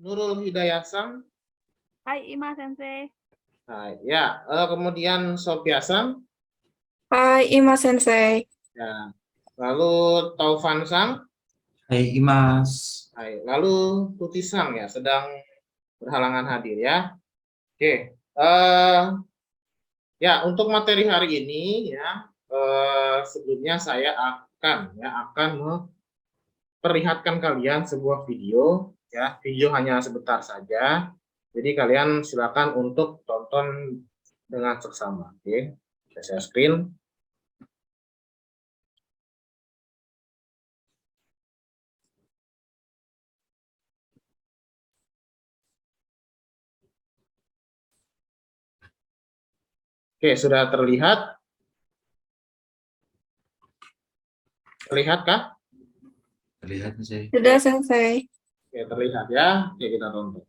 Nurul Hidayah Sam. Hai Ima Sensei. Hai, ya. Kemudian Sophia Sam. Hai Ima Sensei. Ya. Lalu Taufan Sang. Hai Imas. Hai. Lalu Tuti Sang ya, sedang berhalangan hadir ya. Oke. Ya, untuk materi hari ini ya, sebelumnya saya akan memperlihatkan kalian sebuah video ya. Video hanya sebentar saja. Jadi kalian silakan untuk tonton dengan seksama. Oke. Saya screen. Oke, sudah terlihat? Terlihatkah? Terlihat sih. Sudah Sensei. Oke, terlihat ya. Oke, kita tonton.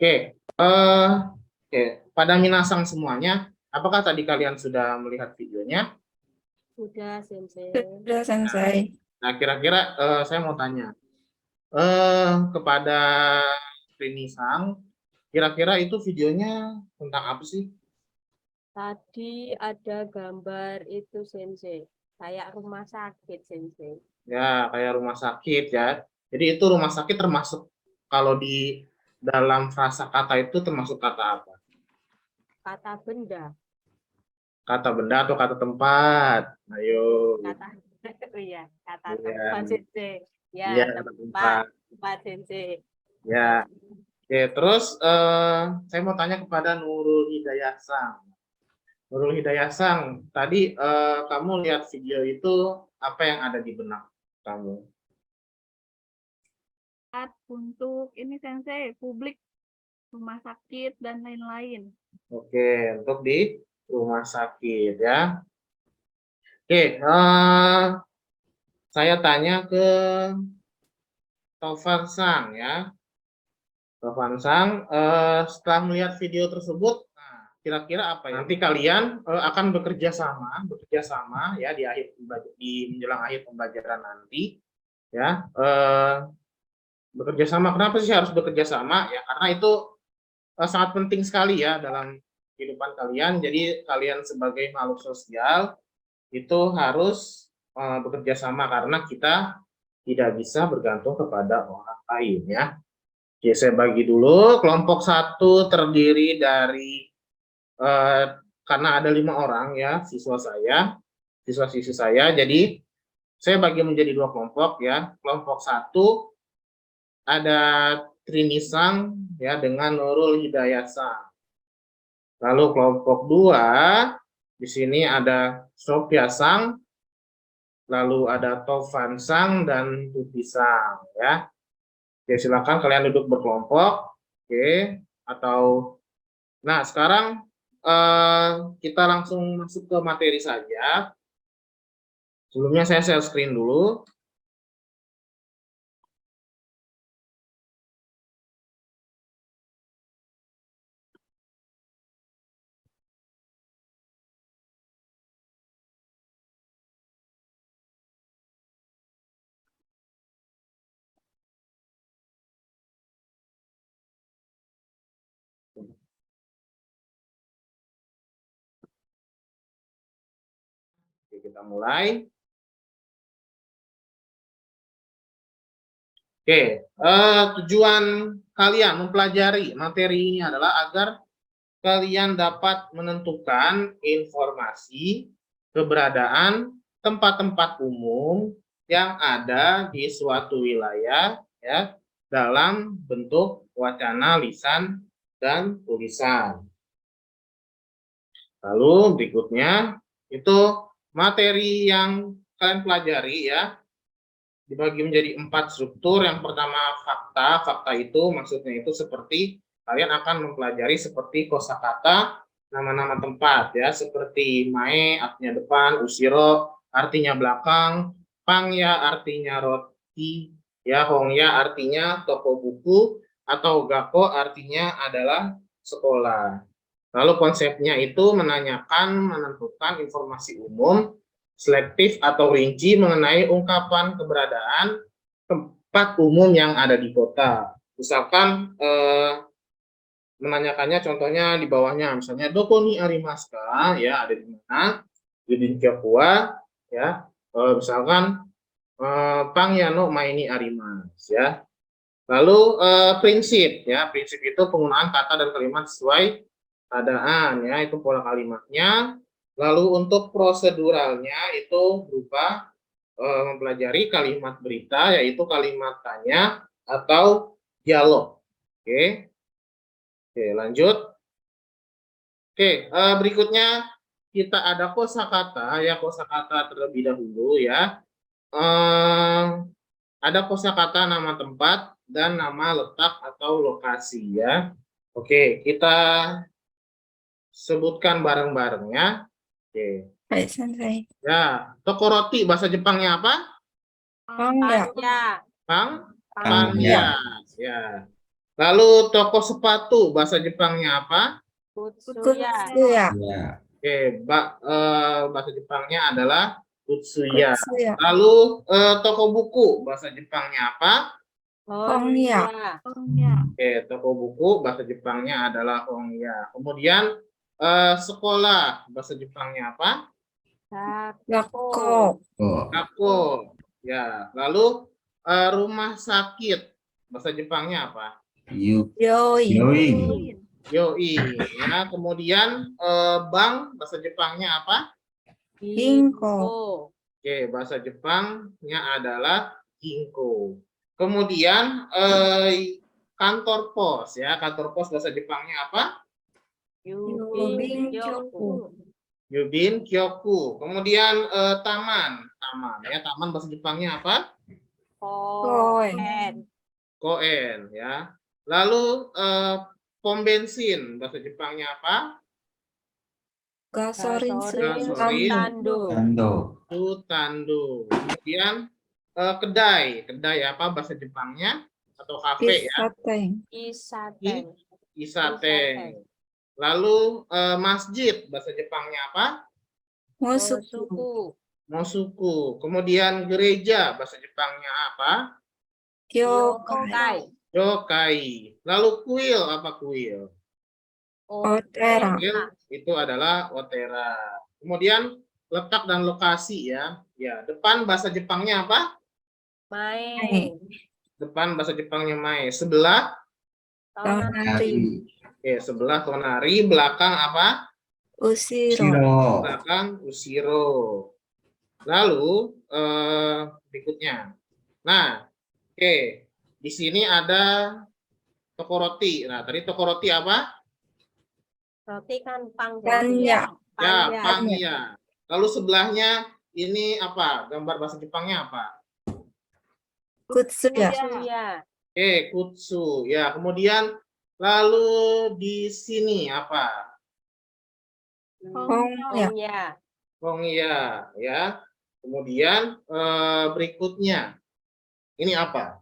Oke, oke. Pada minasang semuanya, apakah tadi kalian sudah melihat videonya? Sudah Sensei. Sudah Sensei. Nah, kira-kira saya mau tanya kepada Rini Sang, kira-kira itu videonya tentang apa sih? Tadi ada gambar itu Sensei. Kayak rumah sakit Sensei. Ya, kayak rumah sakit ya. Jadi itu rumah sakit termasuk kalau di dalam frasa kata itu termasuk kata apa? Kata benda. Kata benda atau kata tempat? Ayo. Kata iya, kata Iya. tempat Sensei. Ya, Iya, kata tempat. tempat Sensei. Ya. Oke, terus saya mau tanya kepada Nurul Hidayah Sang. Nurul Hidayah Sang, tadi kamu lihat video itu, apa yang ada di benak kamu? Untuk ini Sensei, publik, rumah sakit dan lain-lain. Oke, untuk di rumah sakit ya. Oke, saya tanya ke Taufan Sang ya. Taufan Sang, setelah melihat video tersebut, nah, kira-kira apa ya? Nanti kalian akan bekerja sama ya di menjelang akhir pembelajaran nanti ya. Bekerja sama, kenapa sih harus bekerja sama ya? Karena itu sangat penting sekali ya dalam kehidupan kalian. Jadi kalian sebagai makhluk sosial itu harus bekerja sama karena kita tidak bisa bergantung kepada orang lain ya. Oke, saya bagi dulu. Kelompok 1 terdiri dari karena ada 5 orang ya, siswa-siswi saya. Jadi saya bagi menjadi 2 kelompok ya. Kelompok 1 ada Trini Sang ya dengan Nurul Hidayah Sang. Lalu kelompok 2 di sini ada Sophia Sang, lalu ada Taufan Sang dan Tuti Sang ya. Oke, silakan kalian duduk berkelompok. Oke, atau nah sekarang kita langsung masuk ke materi saja. Sebelumnya saya share screen dulu. Oke, kita mulai. Oke, tujuan kalian mempelajari materi ini adalah agar kalian dapat menentukan informasi keberadaan tempat-tempat umum yang ada di suatu wilayah ya dalam bentuk wacana, lisan, dan tulisan. Lalu berikutnya itu materi yang kalian pelajari ya dibagi menjadi 4 struktur. Yang pertama fakta. Fakta itu maksudnya itu seperti kalian akan mempelajari seperti kosakata, nama-nama tempat ya, seperti mae artinya depan, usiro artinya belakang, pangya artinya roti, ya hongya artinya toko buku, atau gako artinya adalah sekolah. Lalu konsepnya itu menanyakan, menentukan informasi umum, selektif atau rinci mengenai ungkapan keberadaan tempat umum yang ada di kota. Misalkan menanyakannya contohnya di bawahnya, misalnya doko ni arimasu ka, ya ada di mana, yudin kyokua, ya misalkan pangya no mae ni arimasu, ya. Lalu prinsip, ya prinsip itu penggunaan kata dan kalimat sesuai keadaan, ya itu pola kalimatnya. Lalu untuk proseduralnya itu berupa mempelajari kalimat berita, yaitu kalimat tanya atau dialog. Oke. Oke, lanjut. Oke, berikutnya kita ada kosakata, ya kosakata terlebih dahulu ya. Ada kosakata nama tempat dan nama letak atau lokasi ya. Oke, kita sebutkan bareng-bareng ya. Oke. Baik, Sensei. Ya, toko roti bahasa Jepangnya apa? Pangya. Pangya. Ya. Lalu toko sepatu bahasa Jepangnya apa? Kutsuya. Ya. Oke, bahasa Jepangnya adalah Utsuya. Kutsuya. Lalu toko buku bahasa Jepangnya apa? Hongya. Oke, toko buku bahasa Jepangnya adalah Hongya. Kemudian sekolah bahasa Jepangnya apa? Gakko. Oh. Gakko. Ya. Lalu rumah sakit bahasa Jepangnya apa? Yoi. Yoi. Yoi. Ya. Kemudian bank bahasa Jepangnya apa? Ginko. Oke, bahasa Jepangnya adalah ginko. Kemudian kantor pos ya, kantor pos bahasa Jepangnya apa? Yubin Kyoku. Yubin Kyoku. Kemudian taman ya, taman bahasa Jepangnya apa? Koen. Koen ya. Lalu pom bensin bahasa Jepangnya apa? Gasorin Gasorin. Tando. Sutando. Kemudian kedai apa bahasa Jepangnya atau kafe ya? Isateng. Lalu masjid bahasa Jepangnya apa? Mosuku. Mosuku. Kemudian gereja bahasa Jepangnya apa? Yokai. Yokai. Lalu kuil apa kuil? Otera. Kuil itu adalah otera. Kemudian letak dan lokasi ya. Ya, depan bahasa Jepangnya apa? Mae. Depan bahasa Jepangnya mae. Sebelah? Tonari. Oke, sebelah tonari. Belakang apa? Usiro. Belakang usiro. Lalu berikutnya. Nah, oke. Di sini ada toko roti. Nah, tadi toko roti apa? Roti kan Pangya. Ya, pangya. Lalu sebelahnya ini apa? Gambar bahasa Jepangnya apa? Kutsuya. Oke, kutsu. Ya, kemudian lalu di sini apa? Hongya. Hongya, ya. Kemudian berikutnya ini apa?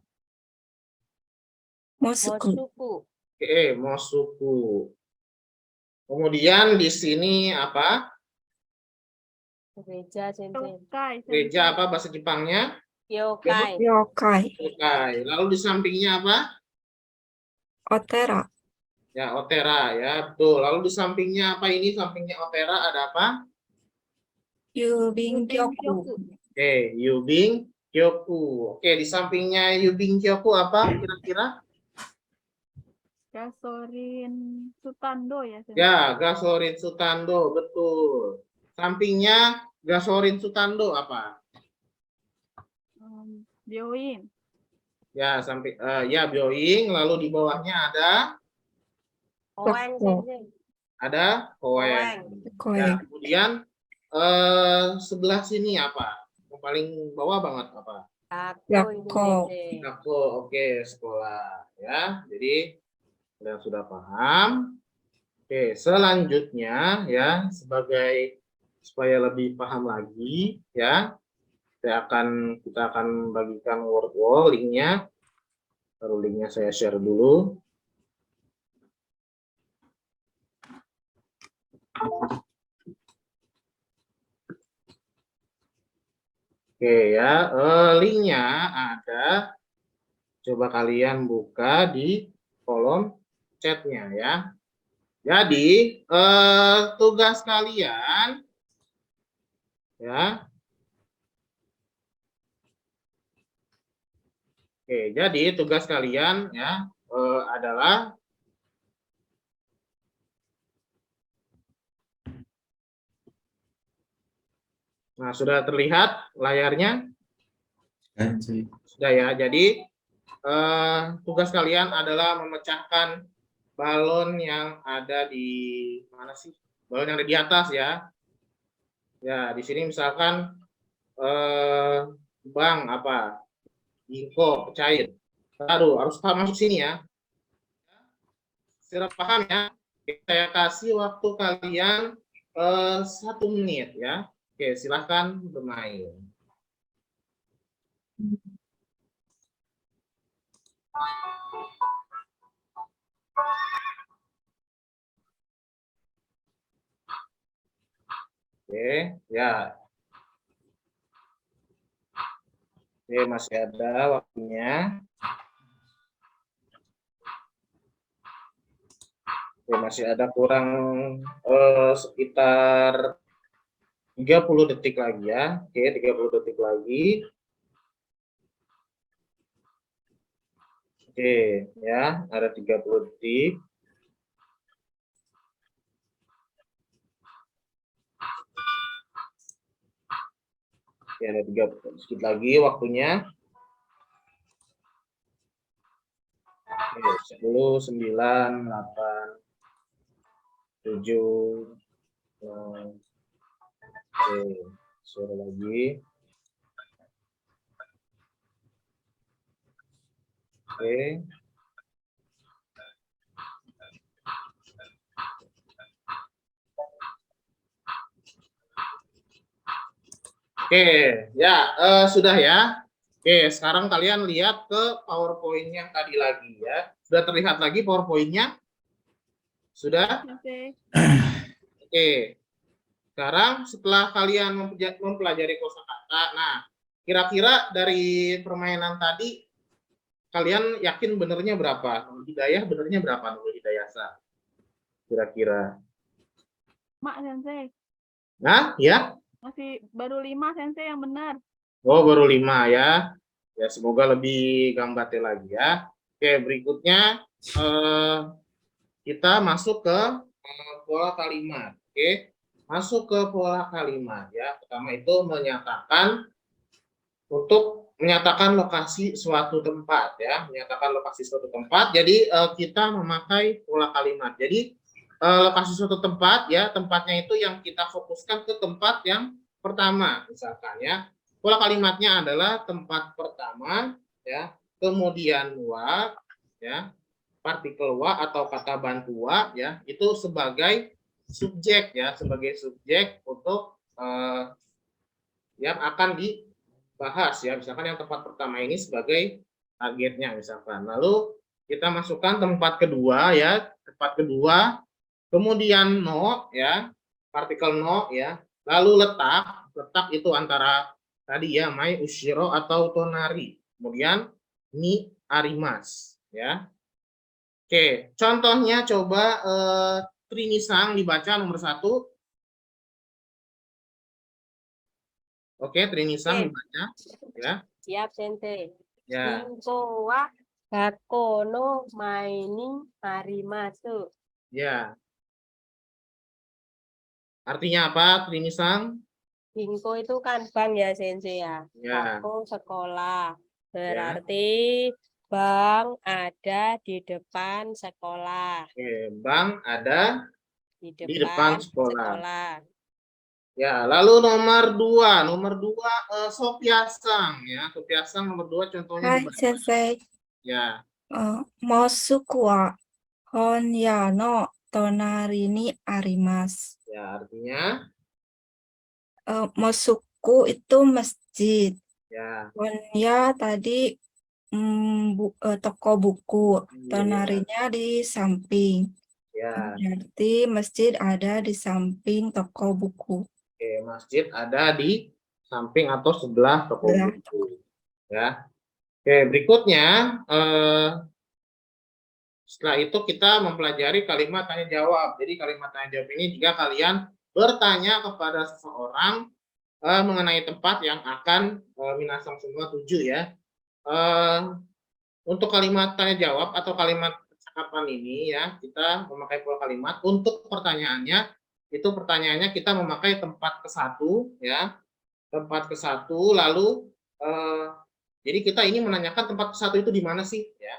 Mosuku. Oke, mosuku. Kemudian di sini apa? Gereja apa bahasa Jepangnya? Yokai. Yokai. Yokai. Lalu di sampingnya apa? Otera. Ya, otera ya, betul. Lalu di sampingnya apa ini? Sampingnya otera ada apa? Yubin Kyoku. Oke, Yubin Kyoku. Oke, di sampingnya Yubin Kyoku apa kira-kira? Gasorin Sutando ya. Ya, Gasorin Sutando, betul. Sampingnya Gasorin Sutando apa? Bioin. Ya, sampai ya bioing, lalu di bawahnya Koeng, Toko. Sensei. ada koeng. Ya, Koeng. kemudian sebelah sini apa? Yang paling bawah banget apa? Dako itu, Yako. Sensei. Aku oke, sekolah ya. Jadi kalian sudah paham. Oke, selanjutnya ya sebagai supaya lebih paham lagi ya, kita akan bagikan word wall linknya. Lalu linknya saya share dulu. Oke ya, linknya ada. Coba kalian buka di kolom chatnya ya. Jadi tugas kalian ya. Oke, jadi tugas kalian ya adalah nah sudah terlihat layarnya Sensei. sudah ya. Jadi tugas kalian adalah memecahkan balon yang ada di mana sih? Balon yang ada di atas ya. Ya, di sini misalkan bang apa? Ginkgo pecahin. Baru harus masuk sini ya. Sudah paham ya? Saya kasih waktu kalian 1 menit ya. Oke, silahkan bermain. Oke, ya. Oke, masih ada waktunya. Oke, masih ada kurang sekitar 30 detik lagi ya. Oke, 30 detik lagi. Oke, ya, ada 30 detik. Oke, ada 30 sedikit lagi waktunya. Oke, 10, 9, 8, 7, 6. Oke, suruh lagi. Oke. Oke, ya sudah ya. Oke, sekarang kalian lihat ke PowerPoint yang tadi lagi ya. Sudah terlihat lagi PowerPoint-nya? Sudah? Sensei. Oke. Sekarang setelah kalian mempelajari kosakata, nah kira-kira dari permainan tadi kalian yakin benernya berapa? Nurul Hidayah benernya berapa Nurul Hidayasa? Kira-kira. Mak Sensei. Nah, ya? Masih baru 5 Sensei yang benar. Oh, baru 5 ya. Ya, semoga lebih gambatnya lagi ya. Oke, berikutnya kita masuk ke pola kalimat. Oke, masuk ke pola kalimat ya. Pertama itu menyatakan lokasi suatu tempat ya, menyatakan lokasi suatu tempat. Jadi kita memakai pola kalimat. Jadi lokasi suatu tempat ya, tempatnya itu yang kita fokuskan ke tempat yang pertama misalkan ya. Pola kalimatnya adalah tempat pertama ya, kemudian wa ya, partikel wa atau kata bantu wa ya, itu sebagai subjek ya, sebagai subjek untuk yang akan dibahas ya. Misalkan yang tempat pertama ini sebagai targetnya misalkan. Lalu kita masukkan tempat kedua ya, tempat kedua, kemudian no ya, partikel no ya. Lalu letak itu antara tadi ya, mai ushiro atau tonari. Kemudian ni arimas ya. Oke, contohnya coba Trinisang dibaca nomor 1. Oke, Trinisang Oke. dibaca ya. Siap, Sensei. Ya. Ginkgo wa Gakko no Maini Harimasu. Ya. Artinya apa, Trinisang? Ginkgo itu kan bank ya, Sensei ya. Ya. Gakko sekolah. Berarti bank ada di depan sekolah. Oke, bank ada Di di depan depan sekolah. sekolah. Ya, lalu nomor dua Sopiasang ya, Sopiasang nomor 2 contohnya Hai, gimana? sensei. Ya, Mosuku wa honya no tonari ni arimasu. ya artinya Mosuku itu masjid. ya, Honya tadi toko buku. iya, Tonarinya di samping. ya. Berarti masjid ada di samping toko buku. Oke, masjid ada di samping atau sebelah toko Sebelah buku. Ya. Oke, berikutnya setelah itu kita mempelajari kalimat tanya jawab. Jadi kalimat tanya jawab ini jika kalian bertanya kepada seseorang mengenai tempat yang akan minasang semua tuju ya. Untuk kalimat tanya jawab atau kalimat percakapan ini ya, kita memakai pola kalimat. Untuk pertanyaannya, itu pertanyaannya kita memakai tempat ke satu ya. Tempat ke satu, lalu jadi kita ini menanyakan tempat ke satu itu di mana sih ya.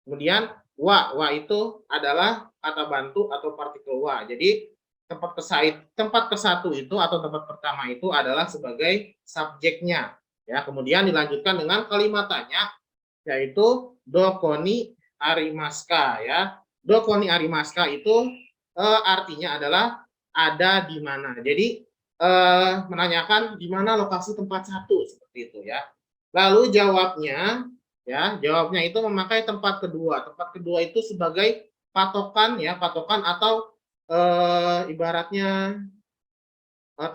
Kemudian wa itu adalah kata bantu atau partikel wa. Jadi tempat ke satu itu atau tempat pertama itu adalah sebagai subjeknya ya. Kemudian dilanjutkan dengan kalimat tanya yaitu dokoni arimaska ya. Dokoni arimaska itu artinya adalah ada di mana. Jadi menanyakan di mana lokasi tempat satu seperti itu ya. Lalu jawabnya itu memakai tempat kedua. Tempat kedua itu sebagai patokan ya, patokan atau ibaratnya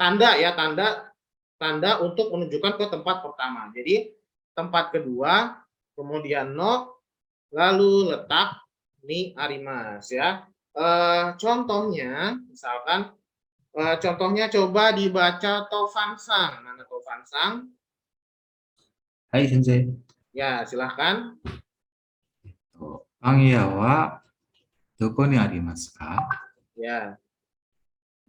tanda ya, tanda untuk menunjukkan ke tempat pertama. Jadi tempat kedua, kemudian no, lalu letak ni arimas ya. Contohnya misalkan contohnya coba dibaca Tofansang. Mana Tofansang? Hai sensei. Ya, silahkan. Pangya wa doko ni arimasu ka? Ya.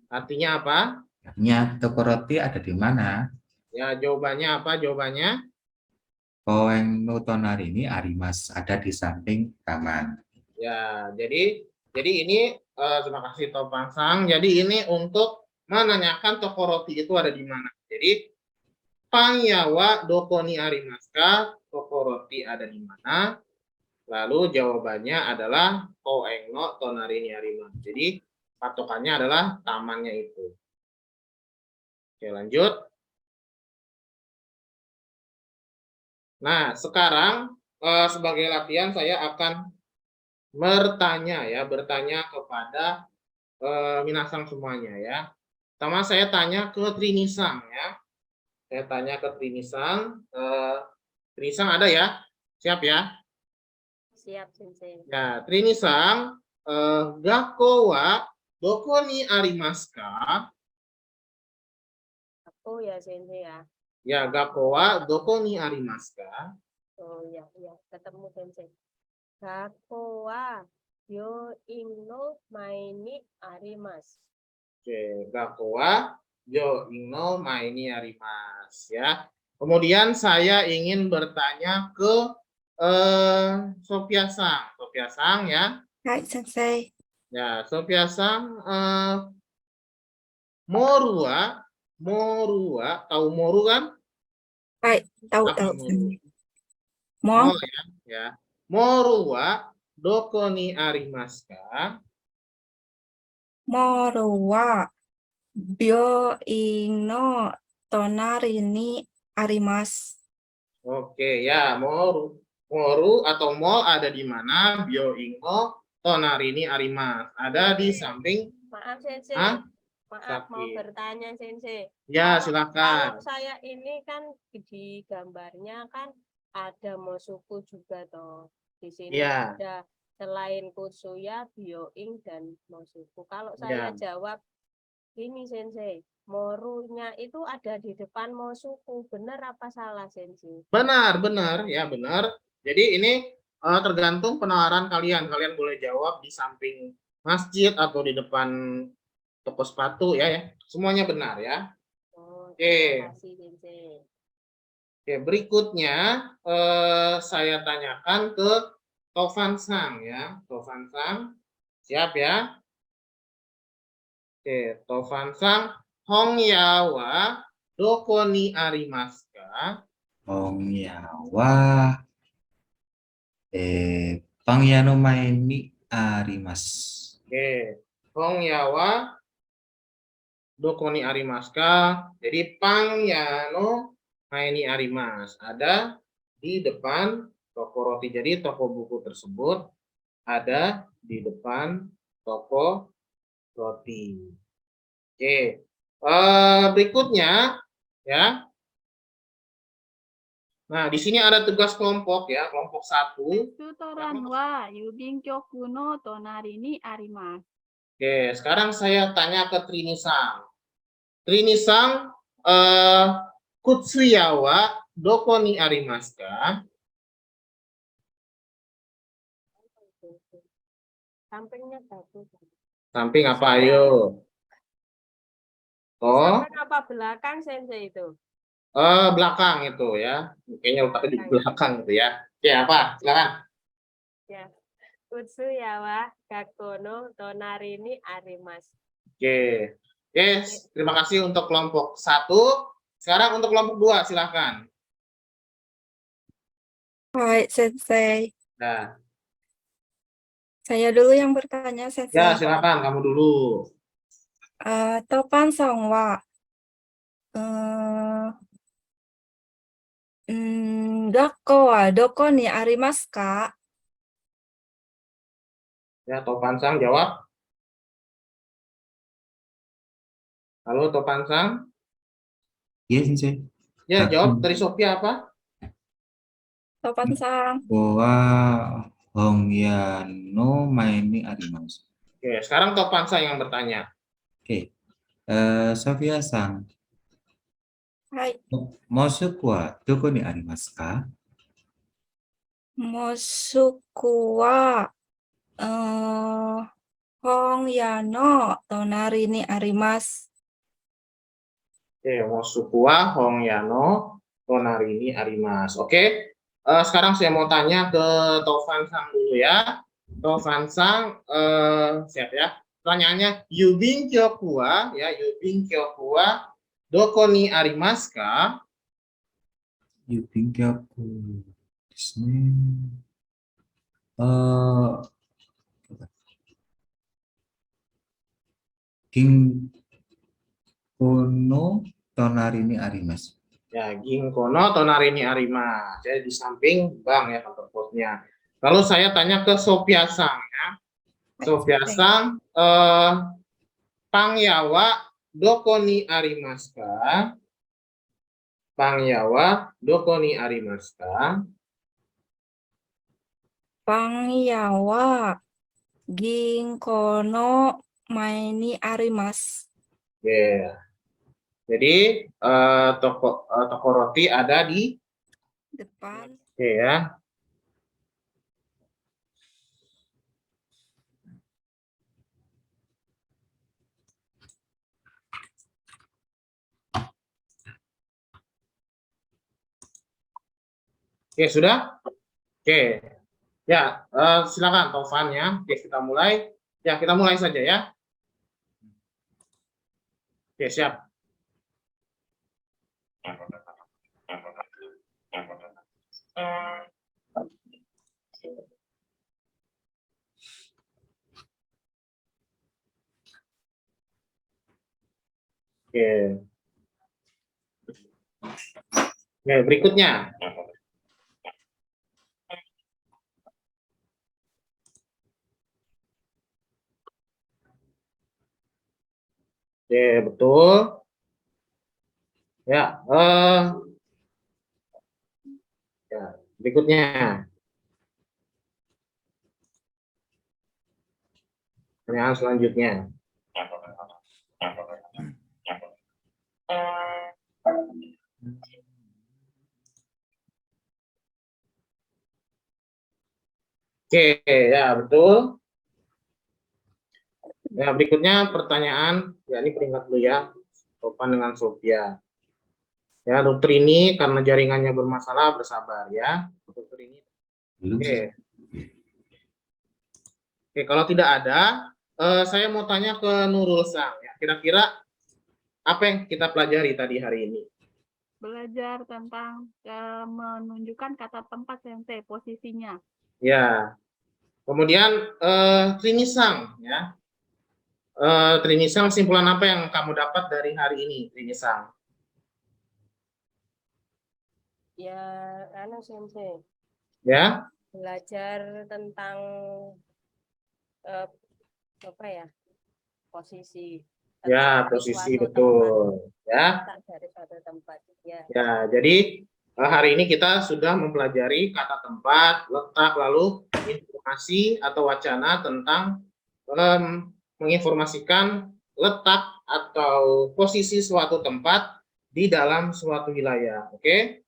Artinya apa? Artinya toko roti ada di mana? Ya, jawabannya apa? Jawabannya Koeng no tonari ni arimasu, ada di samping taman. ya. Jadi ini terima kasih Tofansang. Jadi ini untuk menanyakan toko roti itu ada di mana. Jadi Pangyawa doko ni arimaska, toko roti ada di mana? Lalu jawabannya adalah koeng no tonari ni arimasu. Jadi patokannya adalah tamannya itu. Oke, lanjut. Nah, sekarang sebagai latihan saya akan bertanya kepada minasang semuanya ya. Pertama saya tanya ke Trinisang ya. Saya tanya ke Trinisang. Trinisang ada ya? Siap ya? Siap, sensei. Ya, Trinisang, gakko wa doko ni arimasu ka? Aku ya, sensei ya. Ya, gakko wa doko ni arimasu ka? Oh ya, ketemu sensei. Gakko wa yoin no mai ni arimasu. Oke, gakko wa yoin no mai ni arimasu ya. Kemudian saya ingin bertanya ke Sopiasang. Sopiasang ya. Hai, sensei. Ya, Sopiasang morua, tahu moru kan? Hai, tahu Apa tahu. moru? Mo Oh ya. Morua doko ni arimasu ka? moru wa byouin no tonari ni arimasu. Oke ya, moru atau mall ada di mana? Byoingo tonari ni arimasu. Ada di samping. Maaf, sensei. Hah? Maaf, mau Sakit. bertanya, sensei. Ya, Kalau silakan. saya ini kan di gambarnya kan ada Mosuku juga toh. Di sini Ya. ada selain Kutsuya, Byoing dan Mosuku. Kalau saya Ya. jawab ini, sensei, morunya itu ada di depan Mosuku. Benar apa salah, sensei? Benar, ya benar. Jadi ini tergantung penawaran kalian. Kalian boleh jawab di samping masjid atau di depan toko sepatu ya. Semuanya benar ya. Oh, Oke. terima kasih, sensei. Oke, berikutnya saya tanyakan ke Tovan Sang ya. Tovan Sang, siap ya? Oke, Tovan Sang, Hong Yawa, Doko ni arimasu ka? Hong ya wa pangya no mae ni arimasu. Oke, Hong Yawa, Doko ni arimasu ka? Jadi Pang Yano Mae ni arimasu ada di depan toko roti. Jadi toko buku tersebut ada di depan toko roti. Oke, berikutnya ya. Nah, di sini ada tugas kelompok ya, kelompok 1. Restoran wa yubin kyoku no tonari ni arimasu. Oke, sekarang saya tanya ke Trinisang. Trinisang, Kutsuya wa doko ni arimasu ka? Sampingnya bagus. Samping apa ayo? Oh, Samping apa belakang sensei itu? belakang itu ya. Kayaknya letaknya di belakang itu ya. Oke, apa? Silakan. Ya. Utsuyawa Gakono Tonari ni arimasu. Oke. Oke, terima kasih untuk kelompok 1. Sekarang untuk kelompok 2, silakan. Hai, Sensei. Nah, Saya dulu yang bertanya, Sensei. ya silakan kamu dulu. Topan Sang wa gakko wa doko ni arimasu ka? Ya, Topan Sang jawab. Halo, Topan Sang. Iya, Sensei. Ya, jawab dari Sophia apa? Topan Sang. Wa Hong ya no mae ni arimasu. Oke, sekarang Topan Sang yang bertanya. Oke. Sophia Sang, Hai, mosuku wa doko ni arimasu ka? mosuku wa Hong ya no tonari ni arimasu. Oke, Mosuku wa Hong Yano Tonari ni arimasu. Oke, sekarang saya mau tanya ke Tovan Sang dulu ya. Tovan Sang, siap ya. Pertanyaannya, Yubin kyoku wa, ya, Yubin kyoku wa doko ni arimasu ka? Yubin kyoku desu ne. Ginko no tonari ni arimasu. Ya, Ginko no Tonari ni arimasu. Jadi di samping bank ya kantor posnya. Lalu saya tanya ke Sophia Sang ya. Sophia Sang, Pangyawa doko ni arimasu ka? Pangyawa doko ni arimasu ka? Pangyawa ginko no mae ni arimasu. Ya. Jadi toko roti ada di Depan. oke ya. Oke, sudah? Oke. Ya, silakan Tovan ya. Oke, kita mulai. Ya, kita mulai saja ya. Oke, siap. Oke. Oke, berikutnya. Oke, betul. Ya, ya, berikutnya. Pertanyaan selanjutnya. Oke, ya betul. Ya, berikutnya pertanyaan, ya ini peringkat dulu ya, Topan dengan Sophia. Ya, dokter ini karena jaringannya bermasalah, bersabar ya. Dokter ini. Belum. Oke. Oke, kalau tidak ada, saya mau tanya ke Nurul Sang. Ya, kira-kira apa yang kita pelajari tadi hari ini? Belajar tentang menunjukkan kata tempat sensei, posisinya. Ya. Kemudian Trinisang ya. Trinisang, kesimpulan apa yang kamu dapat dari hari ini, Trinisang? Ya, sensei, Ya, belajar tentang apa ya, posisi ya, letak di posisi suatu betul. Ya, tempat, letak dari suatu tempat. Ya, ya. Jadi hari ini kita sudah mempelajari kata tempat, letak, lalu informasi atau wacana tentang menginformasikan letak atau posisi suatu tempat di dalam suatu wilayah. Oke?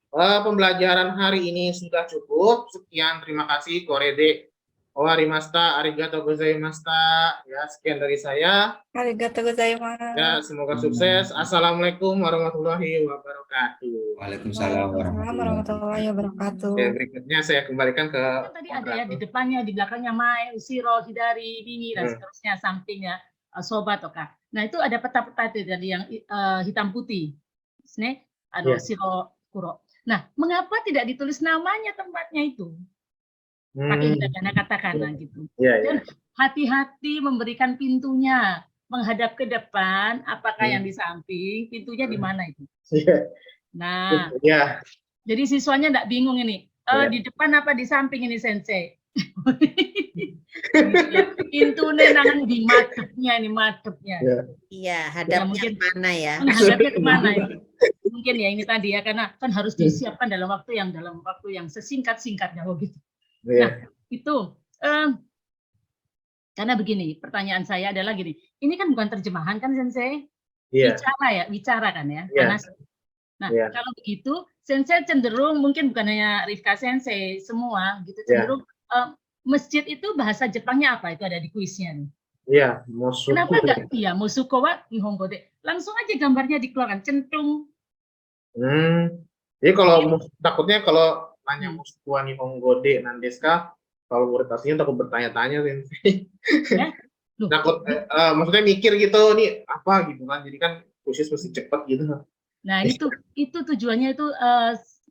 Pembelajaran hari ini sudah cukup. Sekian, terima kasih. Korede owarimashita, arigatou gozaimashita. Ya, sekian dari saya. Arigatou gozaimasu. Ya, semoga sukses. Assalamualaikum warahmatullahi wabarakatuh. Waalaikumsalam Waalaikumsalam warahmatullahi wabarakatuh. Oke, berikutnya saya kembalikan ke Kan tadi ada ya di depannya, di belakangnya Mai, Usiro, Hidari, Bini dan seterusnya, sampingnya Sobat Oka. Nah itu ada peta-peta itu tadi yang hitam putih, Sne, Iya. Usiro, Kuro. Nah mengapa tidak ditulis namanya tempatnya itu? Pakai hiragana katakana gitu. Iya, iya. Dan hati-hati memberikan pintunya, menghadap ke depan, apakah yang di samping, pintunya di mana itu? Iya. Nah, Iya. jadi siswanya enggak bingung ini. Ya. Di depan apa di samping ini sensei? Pintunya nangan di madepnya ini, madepnya. Ya. Iya, hadapnya mungkin kemana ya? Menghadapnya kemana itu? Mungkin ya ini tadi ya, karena kan harus disiapkan dalam waktu yang sesingkat-singkatnya begitu. Iya. Nah, itu karena begini, pertanyaan saya adalah gini, ini kan bukan terjemahan kan sensei? Iya. Bicara ya, bicara kan ya. Iya. Nah, Iya. kalau begitu, sensei cenderung mungkin bukan hanya Rifka sensei semua gitu, cenderung masjid itu bahasa Jepangnya apa? Itu ada di kuisnya nih. Iya, Mosuku. Kenapa enggak? Iya, Mosuko wa Nihongo de. Langsung aja gambarnya dikeluarkan, centung. Jadi kalau takutnya kalau nanya Mosuku wa Nihongo de nandeska, kalau murid aslinya takut bertanya-tanya sensei. Ya? Loh, Takut maksudnya mikir gitu nih apa gitu kan. Jadi kan khusus mesti cepat gitu. Nah, itu tujuannya itu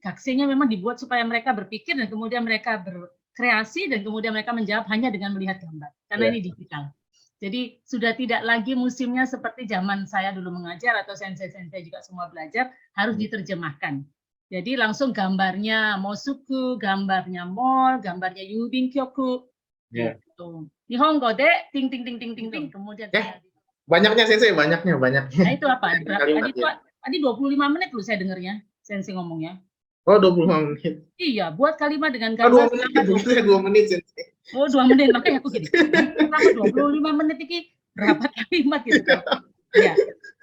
gaksinya memang dibuat supaya mereka berpikir dan kemudian mereka berkreasi dan kemudian mereka menjawab hanya dengan melihat gambar. Karena ini digital. Jadi sudah tidak lagi musimnya seperti zaman saya dulu mengajar atau sensei-sensei juga semua belajar harus diterjemahkan. Jadi langsung gambarnya Mosuku, gambarnya mall, gambarnya Yubin Kyoku. Gitu. Nihongo de ting ting ting ting ting ting. Kemudian Banyaknya sensei, banyaknya. Nah, itu apa? Tadi 25 menit loh saya dengarnya, sensei ngomongnya. Oh, 25 menit. Iya, buat kalimat dengan Oh, gambar. 2 menit sensei. Oh, 2 menit, makanya aku gini. Kenapa 25 menit ini berapa kalimat gitu? Ya,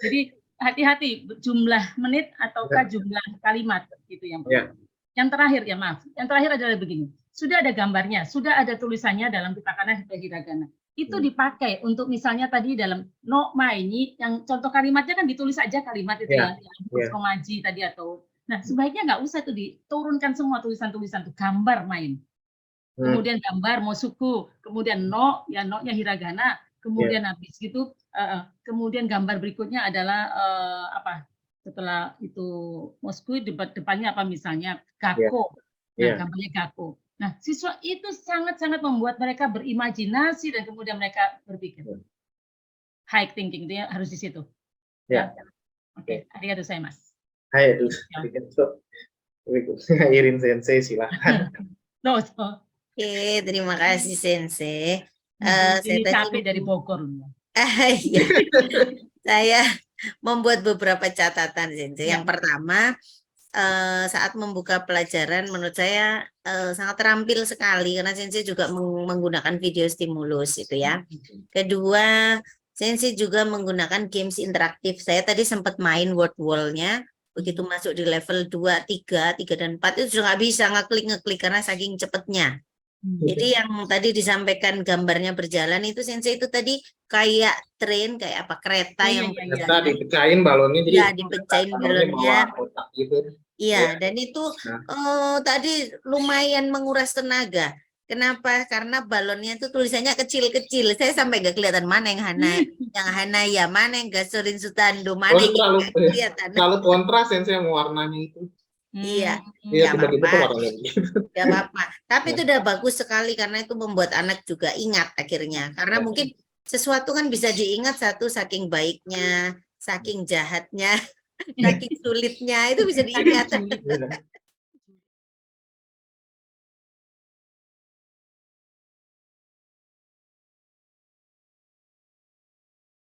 jadi hati-hati jumlah menit ataukah jumlah kalimat gitu yang pertama. Yang terakhir ya maaf, yang terakhir adalah begini. Sudah ada gambarnya, sudah ada tulisannya dalam katakana hiragana. Itu dipakai untuk misalnya tadi dalam no maini yang contoh kalimatnya kan ditulis aja kalimat itu yang komaji tadi atau nah sebaiknya nggak usah itu diturunkan semua tulisan-tulisan itu gambar main. Kemudian gambar Mosuku, kemudian no ya no-nya hiragana, kemudian habis gitu kemudian gambar berikutnya adalah apa? Setelah itu Mosuku depannya apa misalnya Gakko. Nah, gambarnya Gakko. Nah, siswa itu sangat-sangat membuat mereka berimajinasi dan kemudian mereka berpikir. High thinking itu harus di situ. Ya. Oke, arigatou gozaimasu. Hai, Irin sensei silakan. Oke, terima kasih sensei. Ini capek dari Bogor. Iya. Saya membuat beberapa catatan sensei. Yang pertama, saat membuka pelajaran menurut saya sangat terampil sekali karena sensei juga menggunakan video stimulus itu ya. Kedua, sensei juga menggunakan games interaktif. Saya tadi sempat main word wall-nya, begitu masuk di level 2, 3 dan 4 itu sudah nggak bisa ngeklik karena saking cepatnya. Jadi yang tadi disampaikan gambarnya berjalan itu Sensei itu tadi kayak train, kayak apa kereta Iya, yang iya, iya. Kita berjalan. dipecahin balonnya jadi Ya, dipecahin balonnya. bawa kotak gitu. Iya, dan itu Nah. tadi lumayan menguras tenaga. Kenapa? Karena balonnya itu tulisannya kecil-kecil. Saya sampai nggak kelihatan mana yang Hanaya, mana yang Gasorin Sutando, mana Oh, yang terlalu nggak kelihatan. terlalu kontras Sensei yang warnanya itu. Iya, Iya, nggak tiba-tiba tuh apa-apa. warnanya begitu. Gak apa-apa. Tapi itu udah bagus sekali karena itu membuat anak juga ingat akhirnya. Karena mungkin sesuatu kan bisa diingat satu saking baiknya, saking jahatnya, saking sulitnya itu bisa diingat.